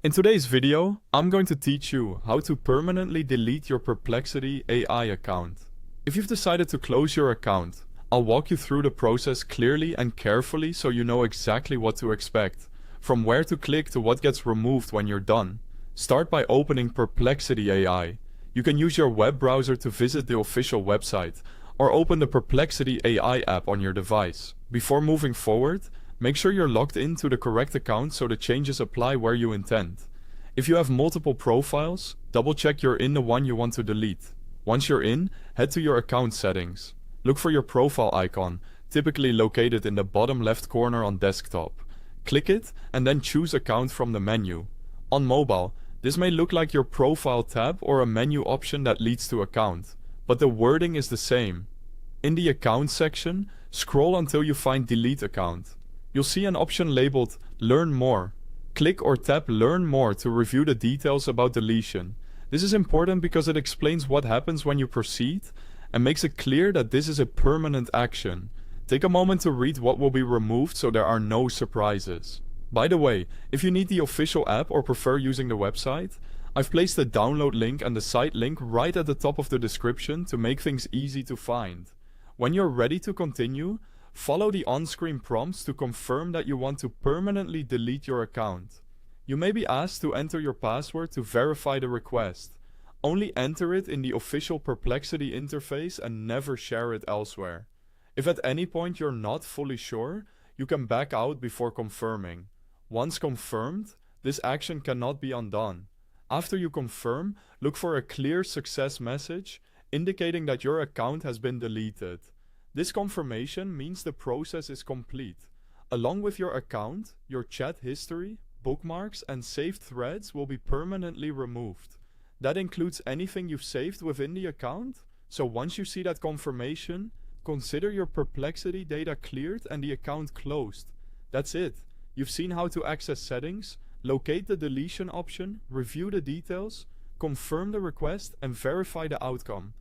In today's video, I'm going to teach you how to permanently delete your Perplexity AI account. If you've decided to close your account, I'll walk you through the process clearly and carefully so you know exactly what to expect, from where to click to what gets removed when you're done. Start by opening Perplexity AI. You can use your web browser to visit the official website, or open the Perplexity AI app on your device. Before moving forward, make sure you're logged into the correct account so the changes apply where you intend. If you have multiple profiles, double check you're in the one you want to delete. Once you're in, head to your account settings. Look for your profile icon, typically located in the bottom left corner on desktop. Click it and then choose account from the menu. On mobile, this may look like your profile tab or a menu option that leads to account, but the wording is the same. In the account section, scroll until you find delete account. You'll see an option labeled Learn More. Click or tap Learn More to review the details about deletion. This is important because it explains what happens when you proceed and makes it clear that this is a permanent action. Take a moment to read what will be removed so there are no surprises. By the way, if you need the official app or prefer using the website, I've placed the download link and the site link right at the top of the description to make things easy to find. When you're ready to continue, follow the on-screen prompts to confirm that you want to permanently delete your account. You may be asked to enter your password to verify the request. Only enter it in the official Perplexity interface and never share it elsewhere. If at any point you're not fully sure, you can back out before confirming. Once confirmed, this action cannot be undone. After you confirm, look for a clear success message indicating that your account has been deleted. This confirmation means the process is complete. Along with your account, your chat history, bookmarks, and saved threads will be permanently removed. That includes anything you've saved within the account, so once you see that confirmation, consider your Perplexity data cleared and the account closed. That's it. You've seen how to access settings, locate the deletion option, review the details, confirm the request, and verify the outcome.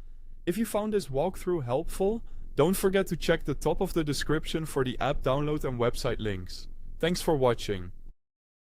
If you found this walkthrough helpful, don't forget to check the top of the description for the app download and website links. Thanks for watching.